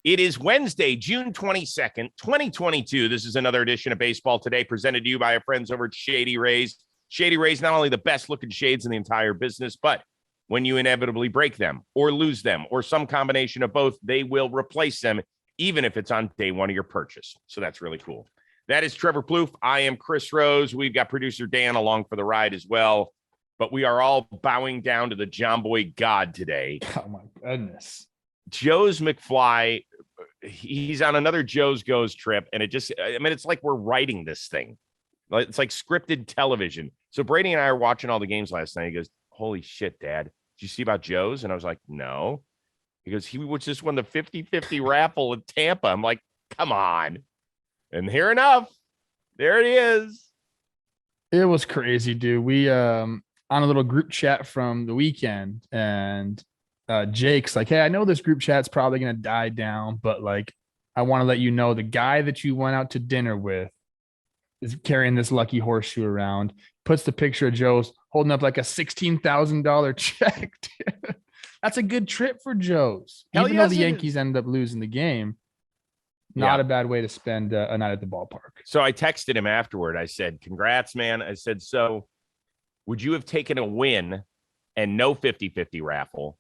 It is Wednesday, June 22nd, 2022. This is another edition of Baseball Today presented to you by our friends over at Shady Rays. Shady Rays, not only the best looking shades in the entire business, but when you inevitably break them or lose them or some combination of both, they will replace them, even if it's on day one of your purchase. So that's really cool. That is Trevor Plouffe. I am Chris Rose. We've got producer Dan along for the ride as well. But we are all bowing down to the John Boy God today. Oh, my goodness. Joe's McFly, he's on another Joe's Goes trip. And it's like we're writing this thing. It's like scripted television. So Brady and I are watching all the games last night. He goes, holy shit, Dad. Did you see about Joe's? And I was like, no. He goes, he was just won the 50-50 raffle in Tampa. I'm like, come on. And here enough, there it is. It was crazy, dude. We on a little group chat from the weekend, and Jake's like, hey, I know this group chat's probably going to die down, but like, I want to let you know the guy that you went out to dinner with is carrying this lucky horseshoe around, puts the picture of Joe's holding up like a $16,000 check. That's a good trip for Joe's. Even though the Yankees ended up losing the game, not a bad way to spend a night at the ballpark. So I texted him afterward. I said, congrats, man. I said, so would you have taken a win and no 50-50 raffle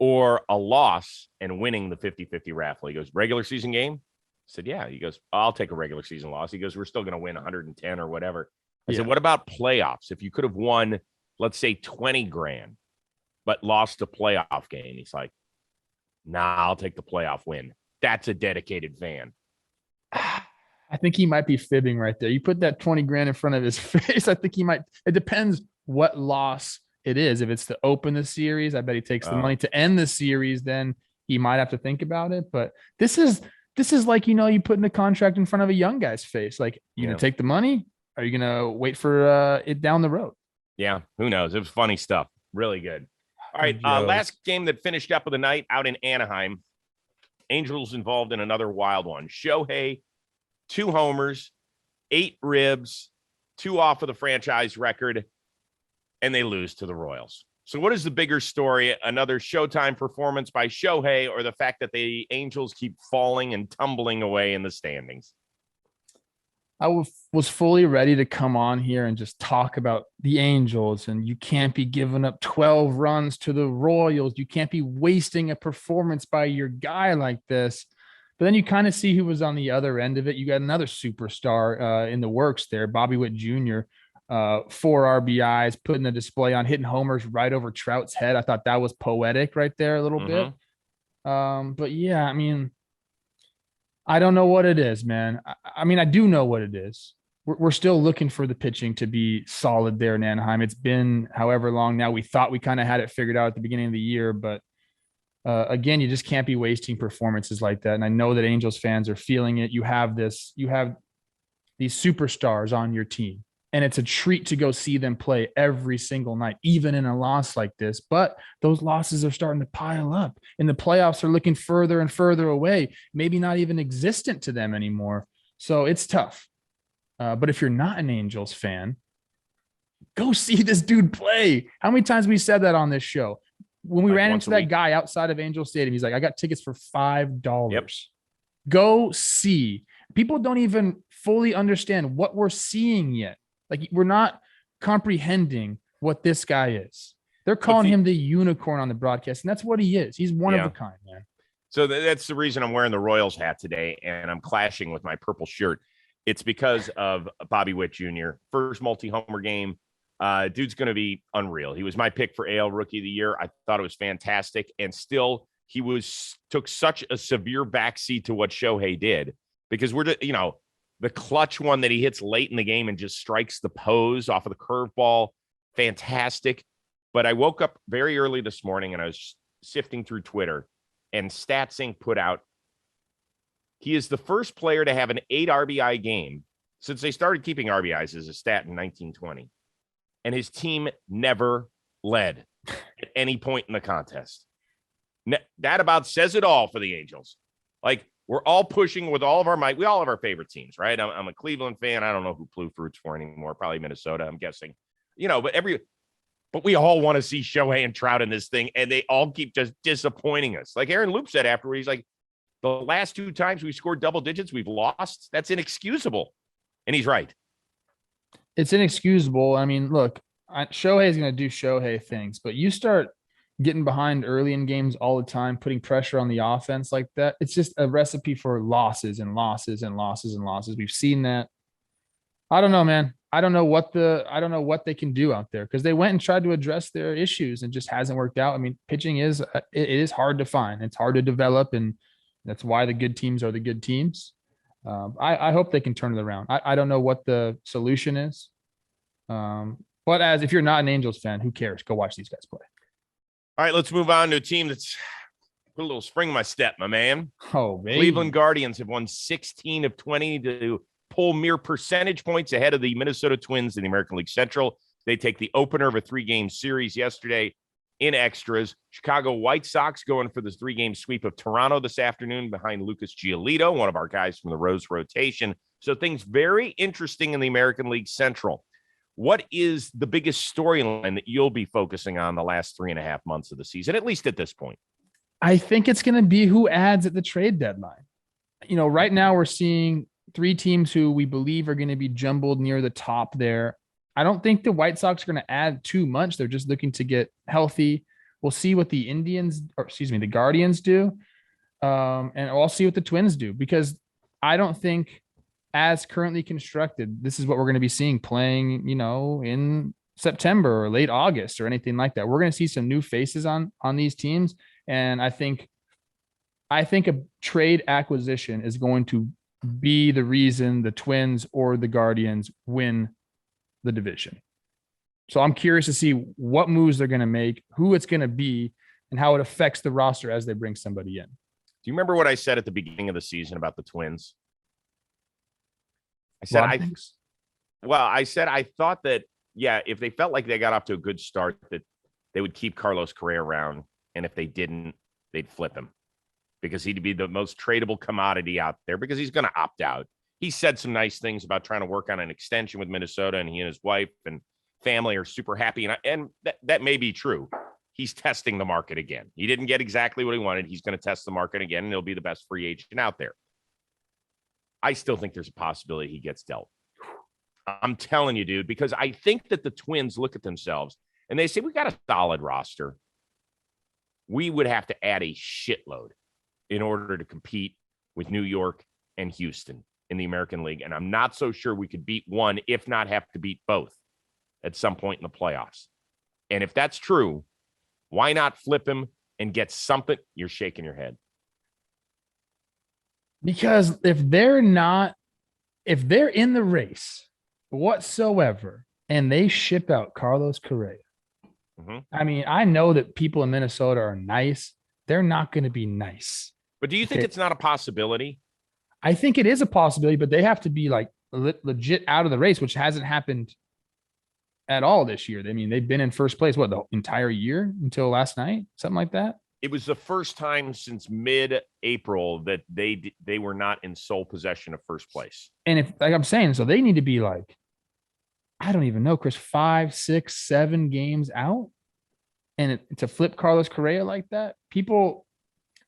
or a loss and winning the 50-50 raffle? He goes, regular season game? I said, yeah. He goes, I'll take a regular season loss. He goes, we're still going to win 110 or whatever. I said, what about playoffs? If you could have won, let's say 20 grand, but lost a playoff game. He's like, nah, I'll take the playoff win. That's a dedicated fan. I think he might be fibbing right there. You put that 20 grand in front of his face. I think he might. It depends what loss it is. If it's to open the series, I bet he takes the money. To end the series, then he might have to think about it. But this is like, you put in the contract in front of a young guy's face. Like, you gonna take the money? Are you gonna wait for it down the road? Yeah, who knows? It was funny stuff. Really good. All right, last game that finished up of the night out in Anaheim. Angels involved in another wild one. Shohei, 2 homers, 8 ribs, 2 off of the franchise record, and they lose to the Royals. So what is the bigger story? Another Showtime performance by Shohei, or the fact that the Angels keep falling and tumbling away in the standings? I was fully ready to come on here and just talk about the Angels, and you can't be giving up 12 runs to the Royals. You can't be wasting a performance by your guy like this. But then you kind of see who was on the other end of it. You got another superstar in the works there, Bobby Witt Jr., 4 RBIs, putting the display on, hitting homers right over Trout's head. I thought that was poetic right there a little bit. But yeah, I mean, I don't know what it is, man. I mean, I do know what it is. We're still looking for the pitching to be solid there in Anaheim. It's been however long now. We thought we kind of had it figured out at the beginning of the year, but again, you just can't be wasting performances like that. And I know that Angels fans are feeling it. You have these superstars on your team, and it's a treat to go see them play every single night, even in a loss like this. But those losses are starting to pile up, and the playoffs are looking further and further away, maybe not even existent to them anymore. So it's tough. But if you're not an Angels fan, go see this dude play. How many times we said that on this show? When we ran into that guy outside of Angel Stadium, he's like, I got tickets for $5. Yep. Go see. People don't even fully understand what we're seeing yet. Like, we're not comprehending what this guy is. They're calling him the unicorn on the broadcast, and that's what he is. He's one of a kind, man. So that's the reason I'm wearing the Royals hat today, and I'm clashing with my purple shirt. It's because of Bobby Witt Jr. First multi-homer game. Dude's going to be unreal. He was my pick for AL Rookie of the Year. I thought it was fantastic, and still he took such a severe backseat to what Shohei did, because the clutch one that he hits late in the game and just strikes the pose off of the curveball. Fantastic. But I woke up very early this morning and I was sifting through Twitter, and StatSync put out, he is the first player to have an 8 RBI game since they started keeping RBIs as a stat in 1920. And his team never led at any point in the contest. That about says it all for the Angels. Like, we're all pushing with all of our might. We all have our favorite teams, right? I'm a Cleveland fan. I don't know who Plouffe roots for anymore. Probably Minnesota, I'm guessing. But we all want to see Shohei and Trout in this thing, and they all keep just disappointing us. Like Aaron Loop said afterward, he's like, The last 2 times we scored double digits, we've lost. That's inexcusable. And he's right. It's inexcusable. I mean, look, Shohei is going to do Shohei things, but you start getting behind early in games all the time, putting pressure on the offense like that. It's just a recipe for losses and losses and losses and losses. We've seen that. I don't know, man. I don't know what they can do out there because they went and tried to address their issues and just hasn't worked out. I mean, pitching it is hard to find. It's hard to develop, and that's why the good teams are the good teams. I hope they can turn it around. I don't know what the solution is. But if you're not an Angels fan, who cares? Go watch these guys play. All right, let's move on to a team that's put a little spring in my step, my man. Oh, baby. Cleveland Guardians have won 16 of 20 to pull mere percentage points ahead of the Minnesota Twins in the American League Central. They take the opener of a 3-game series yesterday in extras. Chicago White Sox going for this 3-game sweep of Toronto this afternoon behind Lucas Giolito, one of our guys from the Rose rotation. So things very interesting in the American League Central. What is the biggest storyline that you'll be focusing on the last 3.5 months of the season, at least at this point? I think it's going to be who adds at the trade deadline. You know, right now we're seeing 3 teams who we believe are going to be jumbled near the top there. I don't think the White Sox are going to add too much. They're just looking to get healthy. We'll see what the the Guardians do. And I'll see what the Twins do, because I don't think, as currently constructed, this is what we're going to be seeing playing, in September or late August or anything like that. We're going to see some new faces on these teams. And I think a trade acquisition is going to be the reason the Twins or the Guardians win the division. So I'm curious to see what moves they're going to make, who it's going to be, and how it affects the roster as they bring somebody in. Do you remember what I said at the beginning of the season about the Twins? I said I thought that, if they felt like they got off to a good start, that they would keep Carlos Correa around, and if they didn't, they'd flip him, because he'd be the most tradable commodity out there, because he's going to opt out. He said some nice things about trying to work on an extension with Minnesota, and he and his wife and family are super happy, and that may be true. He's testing the market again. He didn't get exactly what he wanted. He's going to test the market again, and he'll be the best free agent out there. I still think there's a possibility he gets dealt. I'm telling you, dude, because I think that the Twins look at themselves and they say, we got a solid roster. We would have to add a shitload in order to compete with New York and Houston in the American League. And I'm not so sure we could beat one, if not have to beat both at some point in the playoffs. And if that's true, why not flip him and get something? You're shaking your head. Because if they're in the race whatsoever and they ship out Carlos Correa, I mean, I know that people in Minnesota are nice. They're not going to be nice. But do you think it's not a possibility? I think it is a possibility, but they have to be like legit out of the race, which hasn't happened at all this year. I mean, they've been in first place, the entire year until last night, something like that. It was the first time since mid-April that they were not in sole possession of first place. And if, like I'm saying, so they need to be like, I don't even know, Chris, 5, 6, 7 games out. And to flip Carlos Correa like that, people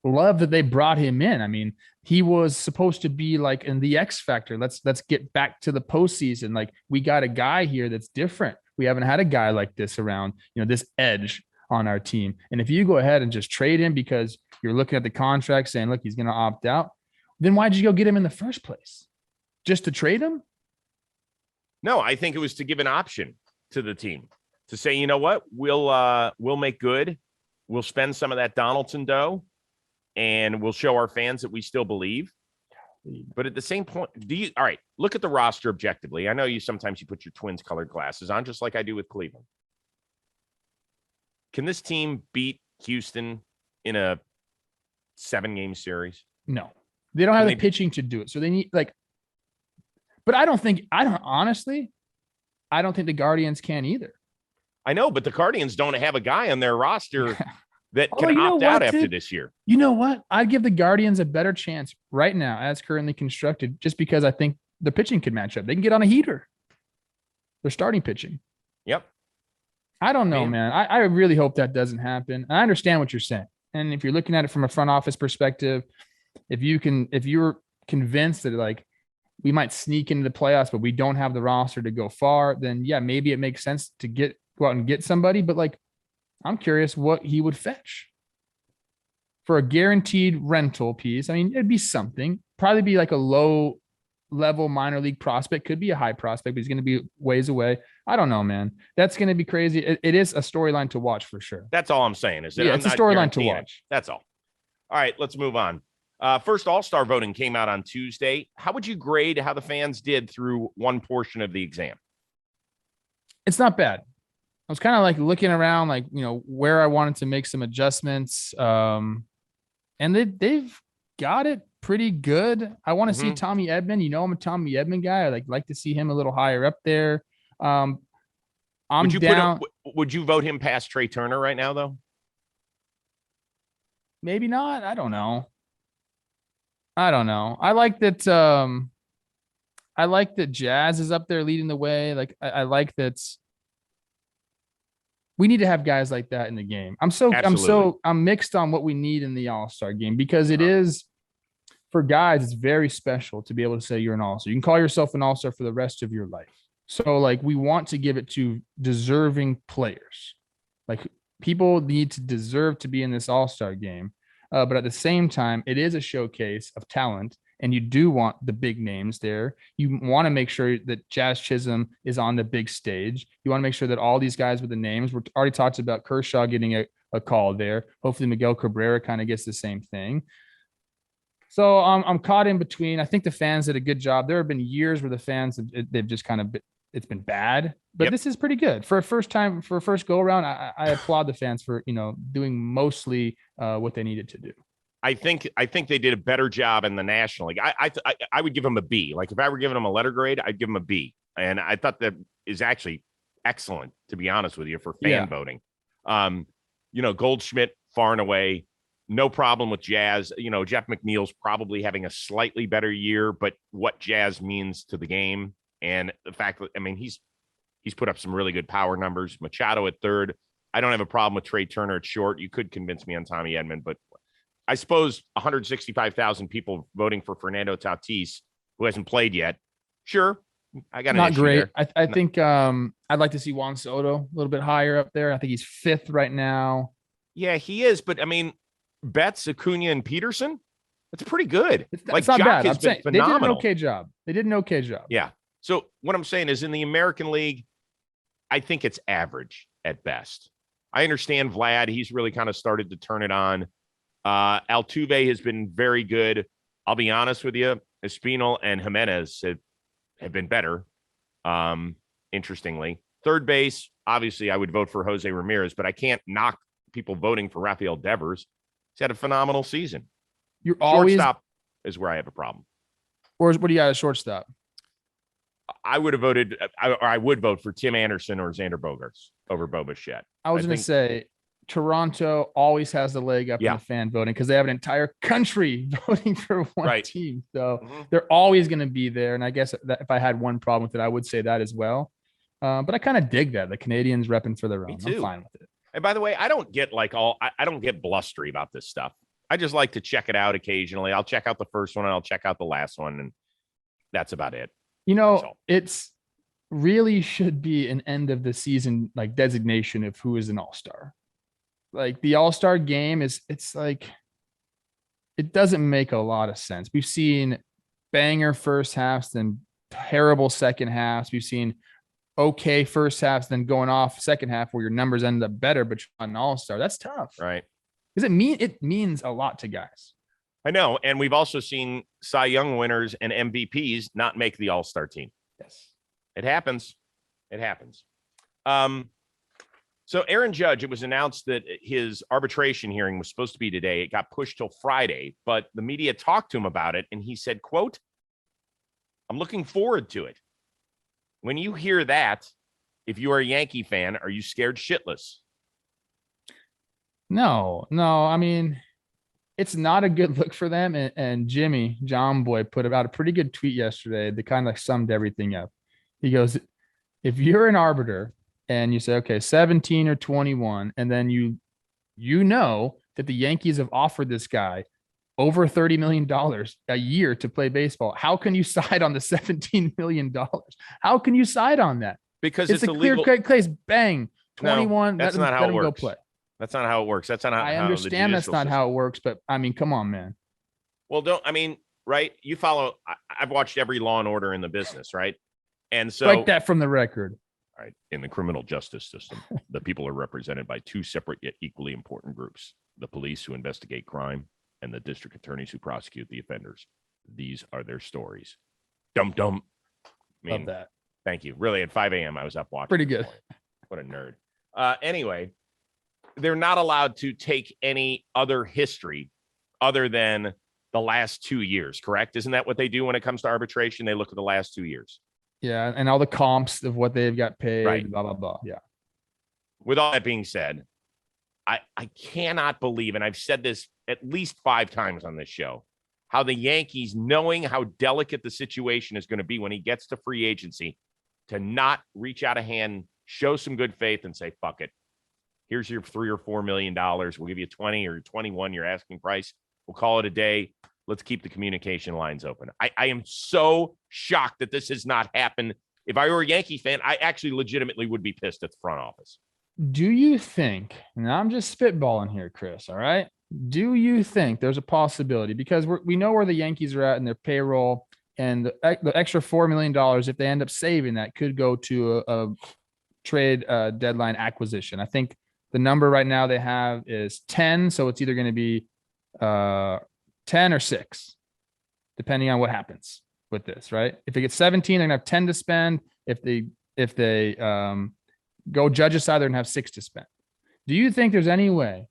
love that they brought him in. I mean, he was supposed to be like in the X factor. Let's get back to the postseason. Like, we got a guy here that's different. We haven't had a guy like this around, this edge on our team. And if you go ahead and just trade him because you're looking at the contract saying, look, he's going to opt out, then why'd you go get him in the first place? Just to trade him? No, I think it was to give an option to the team to say, you know what, we'll make good. We'll spend some of that Donaldson dough, and we'll show our fans that we still believe. But at the same point, all right, look at the roster objectively. I know sometimes you put your Twins colored glasses on, just like I do with Cleveland. Can this team beat Houston in a 7-game series? No, they don't have the pitching to do it. So they need but I don't think the Guardians can either. I know, but the Guardians don't have a guy on their roster that can opt out after this year. You know what? I'd give the Guardians a better chance right now as currently constructed, just because I think the pitching could match up. They can get on a heater. They're starting pitching. Yep. I don't know, man. I really hope that doesn't happen. I understand what you're saying. And if you're looking at it from a front office perspective, If you're convinced that like we might sneak into the playoffs, but we don't have the roster to go far, then yeah, maybe it makes sense to go out and get somebody. But like, I'm curious what he would fetch for a guaranteed rental piece. I mean, it'd be something, probably be like a low level minor league prospect, could be a high prospect, but he's going to be ways away. I don't know, man. That's going to be crazy. It is a storyline to watch for sure. That's all I'm saying. Is that yeah, I'm it's a not storyline to guaranteeing it. watch. That's all. All right, let's move on. First All-Star voting came out on Tuesday. How would you grade how the fans did through one portion of the exam? It's not bad. I was kind of like looking around, like, you know, where I wanted to make some adjustments. And they've got it pretty good. I want to see Tommy Edman. You know, I'm a Tommy Edman guy. I like to see him a little higher up there. I'm down. Would you vote him past Trey Turner right now, though? Maybe not. I don't know. I like that. I like that Jazz is up there leading the way. Like I like that. We need to have guys like that in the game. I'm mixed on what we need in the All-Star game, because it is, for guys, it's very special to be able to say you're an All-Star. You can call yourself an All-Star for the rest of your life. So like, we want to give it to deserving players. Like, people need to deserve to be in this All-Star game. But at the same time, it is a showcase of talent, and you do want the big names there. You want to make sure that Jazz Chisholm is on the big stage. You want to make sure that all these guys with the names, we're already talked about Kershaw getting a call there. Hopefully Miguel Cabrera kind of gets the same thing. So I'm caught in between. I think the fans did a good job. There have been years where the fans, they've just kind of, it's been bad, but This is pretty good for a first go around. I applaud the fans for, you know, doing mostly what they needed to do. I think they did a better job in the National League. I would give them a B. Like, if I were giving them a letter grade, I'd give them a B. And I thought that is actually excellent, to be honest with you, for fan voting. You know, Goldschmidt far and away, no problem with Jazz. You know, Jeff McNeil's probably having a slightly better year, but what Jazz means to the game, and the fact that, I mean, he's put up some really good power numbers. Machado at third. I don't have a problem with Trey Turner at short. You could convince me on Tommy Edman, but I suppose 165,000 people voting for Fernando Tatis, who hasn't played yet. Sure, I got not great. I think I'd like to see Juan Soto a little bit higher up there. I think he's fifth right now. Yeah, he is. But I mean, Betts, Acuna, and Peterson, that's pretty good. It's not bad. I'm saying phenomenal. They did an okay job. Yeah. So what I'm saying is, in the American League, I think it's average at best. I understand Vlad. He's really kind of started to turn it on. Altuve has been very good. I'll be honest with you. Espinal and Jimenez have been better. Interestingly, third base, obviously I would vote for Jose Ramirez, but I can't knock people voting for Rafael Devers. He's had a phenomenal season. You're always shortstop is where I have a problem. Or what do you got at shortstop? I would vote for Tim Anderson or Xander Bogaerts over Bo Bichette. I was going to say, Toronto always has the leg up in the fan voting, because they have an entire country voting for one team. So they're always going to be there. And I guess that if I had one problem with it, I would say that as well. But I kind of dig that. The Canadians repping for their own. I'm fine with it. And by the way, I don't get I don't get blustery about this stuff. I just like to check it out occasionally. I'll check out the first one and I'll check out the last one. And that's about it. You know, it's really should be an end of the season, like, designation of who is an all-star. Like, the all-star game it's like, it doesn't make a lot of sense. We've seen banger first halves, then terrible second halves. We've seen okay first halves, then going off second half where your numbers end up better, but you're not an all-star. That's tough. Right. Because it means a lot to guys. I know. And we've also seen Cy Young winners and MVPs not make the all-star team. Yes. It happens. It happens. So Aaron Judge, it was announced that his arbitration hearing was supposed to be today. It got pushed till Friday, but the media talked to him about it, and he said, quote, "I'm looking forward to it." When you hear that, if you are a Yankee fan, are you scared shitless? No. I mean, it's not a good look for them. And Jimmy, John Boy, put out a pretty good tweet yesterday that kind of like summed everything up. He goes, if you're an arbiter and you say, okay, 17 or 21, and then you know that the Yankees have offered this guy over $30 million a year to play baseball. How can you side on the $17 million? How can you side on that? Because It's a clear case. Bang. 21. No, that's not how it works. Go play. That's not how it works. That's not how I understand that's not how it works, but I mean, come on, man. Well, right? You follow. I've watched every Law and Order in the business, right? And so, strike that from the record. All right. In the criminal justice system, the people are represented by two separate yet equally important groups: the police who investigate crime and the district attorneys who prosecute the offenders. These are their stories. Dum dum. Love that. Thank you. Really, at 5 a.m., I was up watching. Pretty good. What a nerd. Anyway, they're not allowed to take any other history other than the last 2 years, correct? Isn't that what they do when it comes to arbitration? They look at the last 2 years. Yeah, and all the comps of what they've got paid, right. Blah, blah, blah. Yeah. With all that being said, I cannot believe, and I've said this at least 5 times on this show, how the Yankees, knowing how delicate the situation is going to be when he gets to free agency, to not reach out a hand, show some good faith and say, fuck it. Here's your $3 or $4 million. We'll give you 20 or 21, your asking price. We'll call it a day. Let's keep the communication lines open. I am so shocked that this has not happened. If I were a Yankee fan, I actually legitimately would be pissed at the front office. Do you think, and I'm just spitballing here, Chris, all right? Do you think there's a possibility, because we know where the Yankees are at in their payroll, and the extra $4 million, if they end up saving that, could go to a trade deadline acquisition. I think the number right now they have is 10. So it's either going to be 10 or 6, depending on what happens with this, right? If they get 17, they're going to have 10 to spend. If they go judge's side, they're going to have 6 to spend. Do you think there's any way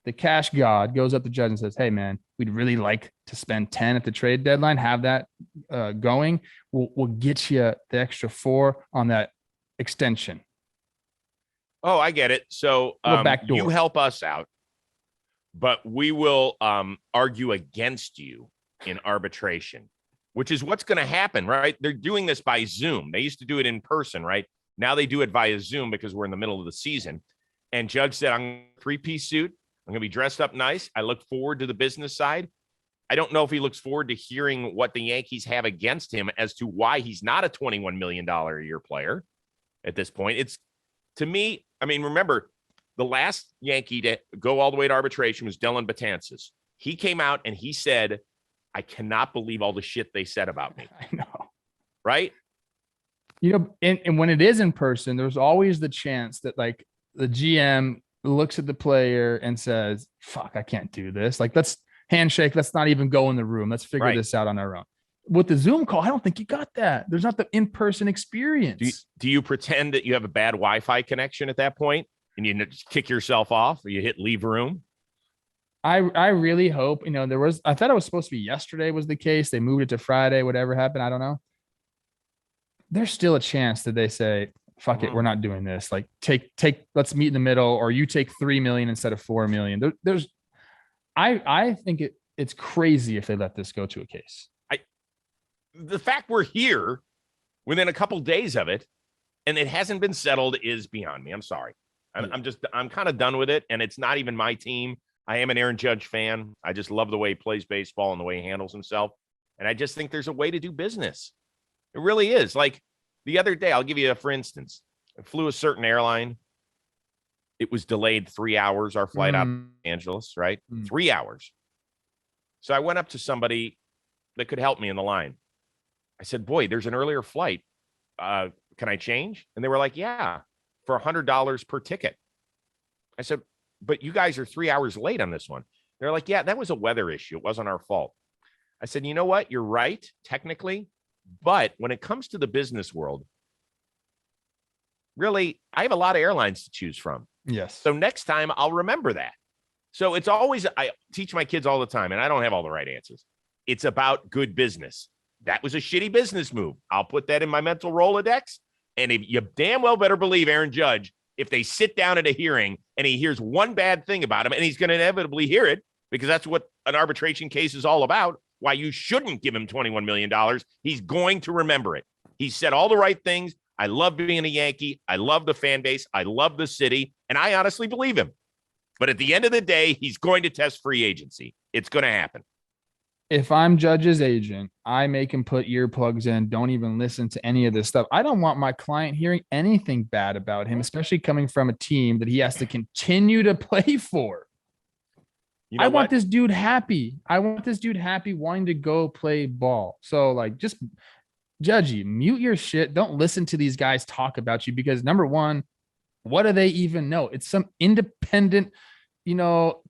the cash god goes up to judge and says, hey, man, we'd really like to spend 10 at the trade deadline, have that going. We'll get you the extra 4 on that extension. Oh, I get it. So you help us out, but we will argue against you in arbitration, which is what's going to happen, right? They're doing this by Zoom. They used to do it in person, right? Now they do it via Zoom because we're in the middle of the season. And Judge said, I'm in a 3-piece suit. I'm going to be dressed up nice. I look forward to the business side. I don't know if he looks forward to hearing what the Yankees have against him as to why he's not a $21 million a year player at this point. It's, to me, I mean, remember, the last Yankee to go all the way to arbitration was Dellin Betances. He came out and he said, I cannot believe all the shit they said about me. I know. Right? You know, and when it is in person, there's always the chance that, like, the GM looks at the player and says, fuck, I can't do this. Like, let's handshake. Let's not even go in the room. Let's figure this out on our own. With the Zoom call, I don't think you got that. There's not the in-person experience. Do you pretend that you have a bad Wi-Fi connection at that point and you just kick yourself off, or you hit leave room? I really hope, you know, I thought it was supposed to be yesterday was the case. They moved it to Friday, whatever happened. I don't know. There's still a chance that they say, fuck it, we're not doing this. Like, take, let's meet in the middle, or you take 3 million instead of 4 million. I think it's crazy if they let this go to a case. The fact we're here within a couple days of it and it hasn't been settled is beyond me. I'm sorry. I'm kind of done with it. And it's not even my team. I am an Aaron Judge fan. I just love the way he plays baseball and the way he handles himself. And I just think there's a way to do business. It really is. Like the other day, I'll give you for instance, I flew a certain airline. It was delayed 3 hours, our flight out of Los Angeles, right? 3 hours. So I went up to somebody that could help me in the line. I said, boy, there's an earlier flight. Can I change? And they were like, yeah, for $100 per ticket. I said, but you guys are 3 hours late on this one. They're like, yeah, that was a weather issue. It wasn't our fault. I said, you know what? You're right, technically. But when it comes to the business world, really, I have a lot of airlines to choose from. Yes. So next time I'll remember that. So it's always, I teach my kids all the time, and I don't have all the right answers. It's about good business. That was a shitty business move. I'll put that in my mental Rolodex. And if you damn well better believe Aaron Judge, if they sit down at a hearing and he hears one bad thing about him, and he's going to inevitably hear it because that's what an arbitration case is all about, why you shouldn't give him $21 million, he's going to remember it. He said all the right things. I love being a Yankee. I love the fan base. I love the city. And I honestly believe him. But at the end of the day, he's going to test free agency. It's going to happen. if I'm Judge's agent, I make him put earplugs in. Don't even listen to any of this stuff. I don't want my client hearing anything bad about him, especially coming from a team that he has to continue to play for. You know I what? want this dude happy. I want this dude happy, wanting to go play ball. So, like, just Judgy, mute your shit. Don't listen to these guys talk about you because number one, what do they even know? It's some independent,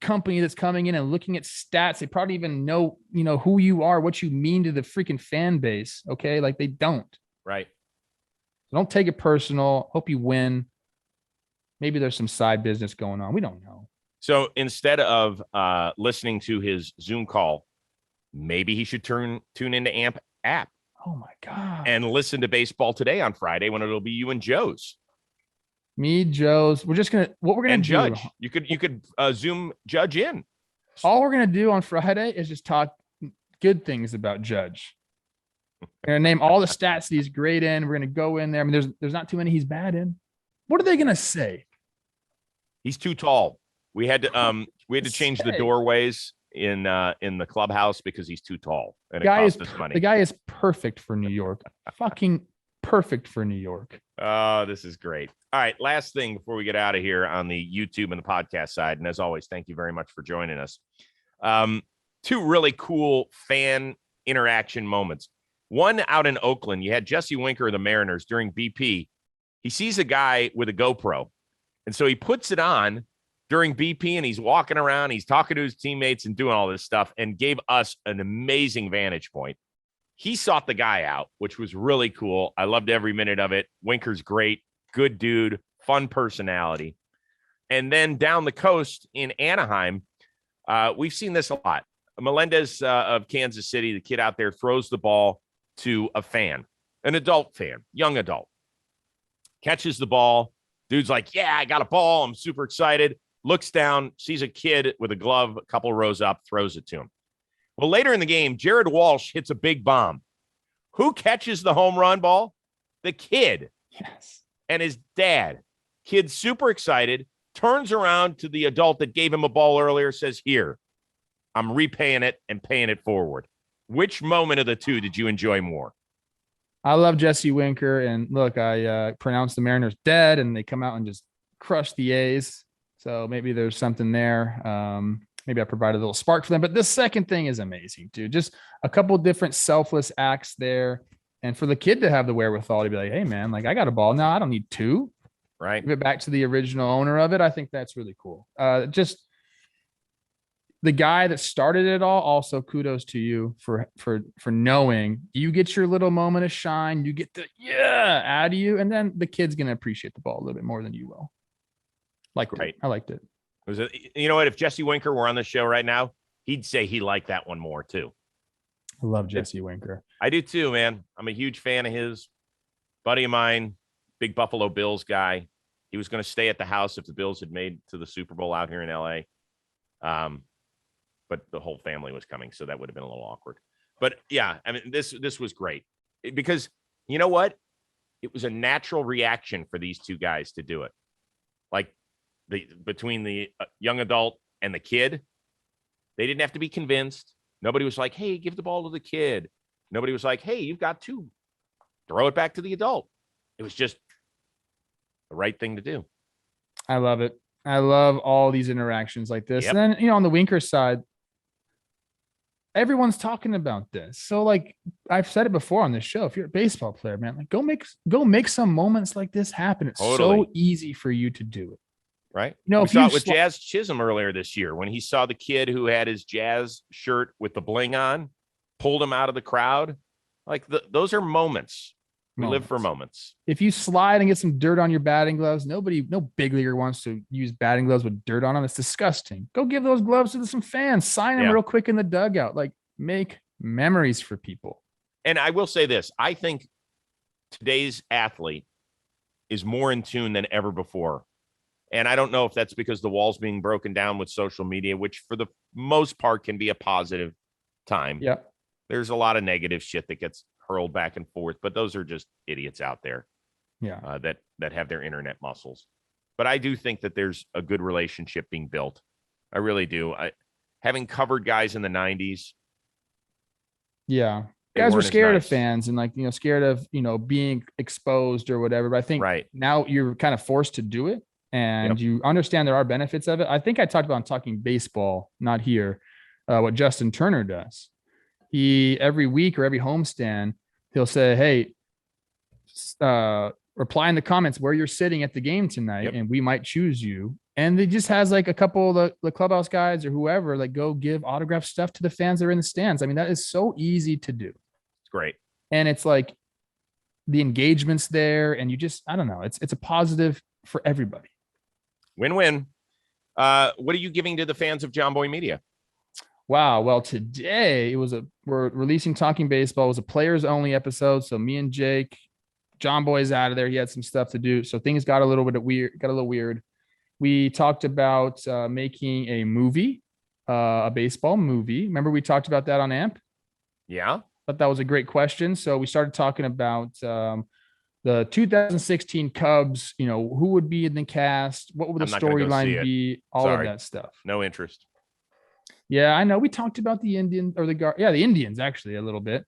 company that's coming in and looking at stats. They probably even know, who you are, what you mean to the freaking fan base. Okay. Like they don't. Right. So don't take it personal. Hope you win. Maybe there's some side business going on. We don't know. So instead of listening to his Zoom call, maybe he should tune into AMP app. Oh my God. And listen to Baseball Today on Friday when it'll be you and Joe's. Me, Joe's. What we're gonna do. Judge. You could Zoom Judge in. All we're gonna do on Friday is just talk good things about Judge. We're gonna name all the stats that he's great in. We're gonna go in there. I mean, there's not too many he's bad in. What are they gonna say? He's too tall. We had to change the doorways in the clubhouse because he's too tall and it costs us money. The guy is perfect for New York. Fucking perfect for New York. Oh, this is great. All right, last thing before we get out of here on the YouTube and the podcast side, and as always, thank you very much for joining us. Two really cool fan interaction moments. One out in Oakland, you had Jesse Winker of the Mariners during BP. He sees a guy with a GoPro, and so he puts it on during BP, and he's walking around, he's talking to his teammates and doing all this stuff, and gave us an amazing vantage point. He sought the guy out, which was really cool. I loved every minute of it. Winker's great, good dude, fun personality. And then down the coast in Anaheim, we've seen this a lot. Melendez of Kansas City, the kid out there, throws the ball to a fan, an adult fan, young adult. Catches the ball. Dude's like, yeah, I got a ball. I'm super excited. Looks down, sees a kid with a glove, a couple rows up, throws it to him. Well, later in the game, Jared Walsh hits a big bomb. Who catches the home run ball? The kid. Yes. And his dad. Kid super excited, turns around to the adult that gave him a ball earlier, says, here, I'm repaying it and paying it forward. Which moment of the two did you enjoy more? I love Jesse Winker. And look, I pronounced the Mariners dead, and they come out and just crush the A's. So maybe there's something there. Maybe I provided a little spark for them. But this second thing is amazing, dude. Just a couple of different selfless acts there. And for the kid to have the wherewithal to be like, hey, man, like I got a ball. Now I don't need two. Right. Give it back to the original owner of it. I think that's really cool. Just the guy that started it all. Also, kudos to you for knowing you get your little moment of shine. You get the out of you. And then the kid's going to appreciate the ball a little bit more than you will. Right. I liked it. You know what? If Jesse Winker were on the show right now, he'd say he liked that one more too. I love Jesse Winker. I do too, man. I'm a huge fan of his. Buddy of mine, big Buffalo Bills guy. He was going to stay at the house if the Bills had made to the Super Bowl out here in LA. But the whole family was coming, so that would have been a little awkward. But yeah, I mean, this was great because you know what? It was a natural reaction for these two guys to do it. Like between the young adult and the kid, they didn't have to be convinced. Nobody was like, hey, give the ball to the kid. Nobody was like, hey, you've got two. Throw it back to the adult. It was just the right thing to do. I love it. I love all these interactions like this. Yep. And then, on the Winker side, everyone's talking about this. So like I've said it before on this show, if you're a baseball player, man, like go make some moments like this happen. It's so easy for you to do it. Right. We saw it with Jazz Chisholm earlier this year when he saw the kid who had his Jazz shirt with the bling on, pulled him out of the crowd. Like those are moments. We live for moments. If you slide and get some dirt on your batting gloves, no big leaguer wants to use batting gloves with dirt on them. It's disgusting. Go give those gloves to some fans. Sign them real quick in the dugout. Like make memories for people. And I will say this. I think today's athlete is more in tune than ever before. And I don't know if that's because the wall's being broken down with social media, which for the most part can be a positive time. Yeah. There's a lot of negative shit that gets hurled back and forth, but those are just idiots out there. Yeah. That have their internet muscles. But I do think that there's a good relationship being built. I really do. Having covered guys in the 90s, Yeah. They Guys were weren't as scared of nice. fans and like, scared of, being exposed or whatever. But I think Right. now you're kind of forced to do it and Yep. you understand there are benefits of it. I think I talked about talking baseball, not here, what Justin Turner does. He every week or every homestand, he'll say, "Hey, reply in the comments where you're sitting at the game tonight, Yep. and we might choose you." And he just has like a couple of the clubhouse guys or whoever like go give autograph stuff to the fans that are in the stands. I mean, that is so easy to do. It's great. And it's like the engagement's there, and you just I don't know. It's a positive for everybody. Win-win. What are you giving to the fans of John Boy Media? Wow. Well, today we're releasing Talking Baseball. It was a players only episode. So me and Jake, John Boy's out of there. He had some stuff to do. So things got a little weird. We talked about making a movie, a baseball movie. Remember we talked about that on AMP? Yeah. Thought that was a great question. So we started talking about the 2016 Cubs, who would be in the cast, what would the I'm not gonna go see storyline it. be, all Sorry. of that stuff. No interest. Yeah, I know. We talked about the Indian or the Indians actually a little bit.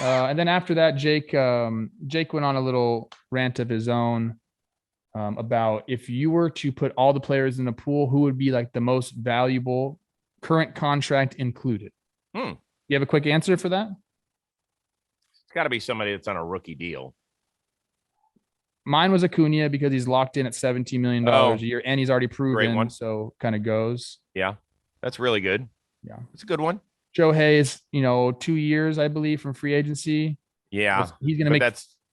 And then after that, Jake went on a little rant of his own about if you were to put all the players in the pool, who would be like the most valuable, current contract included. You have a quick answer for that? It's got to be somebody that's on a rookie deal. Mine was Acuna because he's locked in at $17 million a year and he's already proven. So kind of goes. Yeah, that's really good. Yeah, it's a good one. Joe Hayes, 2 years, I believe, from free agency. Yeah, he's going to make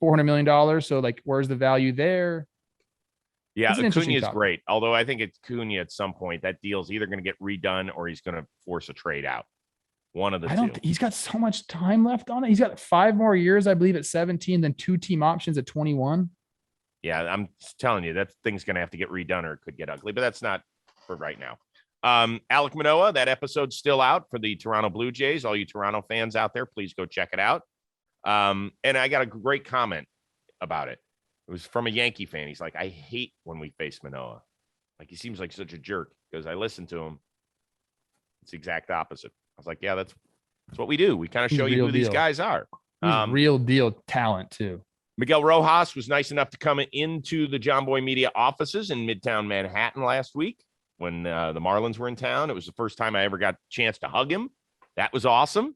$400 million. So like, where's the value there? Yeah, Acuna is great. Although I think Acuna at some point that deal's either going to get redone or he's going to force a trade out. One of the two. He's got so much time left on it. He's got 5 more years, I believe, at 17, then 2 team options at 21. Yeah, I'm telling you, that thing's going to have to get redone or it could get ugly, but that's not for right now. Alek Manoah, that episode's still out for the Toronto Blue Jays. All you Toronto fans out there, please go check it out. And I got a great comment about it. It was from a Yankee fan. He's like, I hate when we face Manoah. Like, he seems like such a jerk because I listened to him. It's the exact opposite. I was like, yeah, that's what we do. We kind of show you who these guys are. He's real deal talent too. Miguel Rojas was nice enough to come into the John Boy Media offices in Midtown Manhattan last week when the Marlins were in town. It was the first time I ever got a chance to hug him. That was awesome.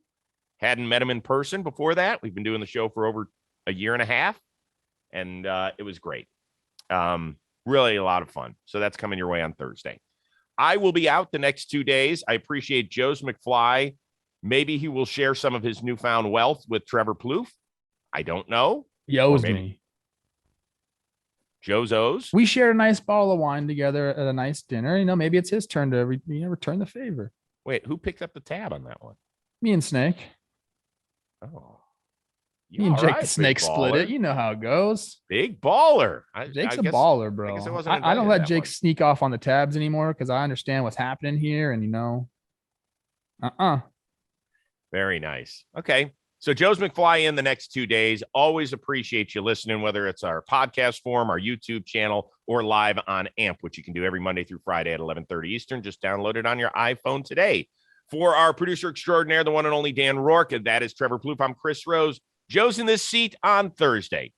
Hadn't met him in person before that. We've been doing the show for over a year and a half, and it was great. Really a lot of fun. So that's coming your way on Thursday. I will be out the next 2 days. I appreciate Joe's McFly. Maybe he will share some of his newfound wealth with Trevor Plouffe. I don't know. He owes me. Joe's owes. We shared a nice bottle of wine together at a nice dinner. Maybe it's his turn to return the favor. Wait, who picked up the tab on that one? Me and Snake. Oh. Me and Jake the Snake split it. You know how it goes. Big baller. Jake's a baller, bro. I don't let Jake sneak off on the tabs anymore because I understand what's happening here. And, Very nice. Okay. So Joe's McFly in the next 2 days. Always appreciate you listening, whether it's our podcast form, our YouTube channel, or live on AMP, which you can do every Monday through Friday at 11:30 Eastern. Just download it on your iPhone today. For our producer extraordinaire, the one and only Dan Rourke, and that is Trevor Plouffe. I'm Chris Rose. Joe's in this seat on Thursday.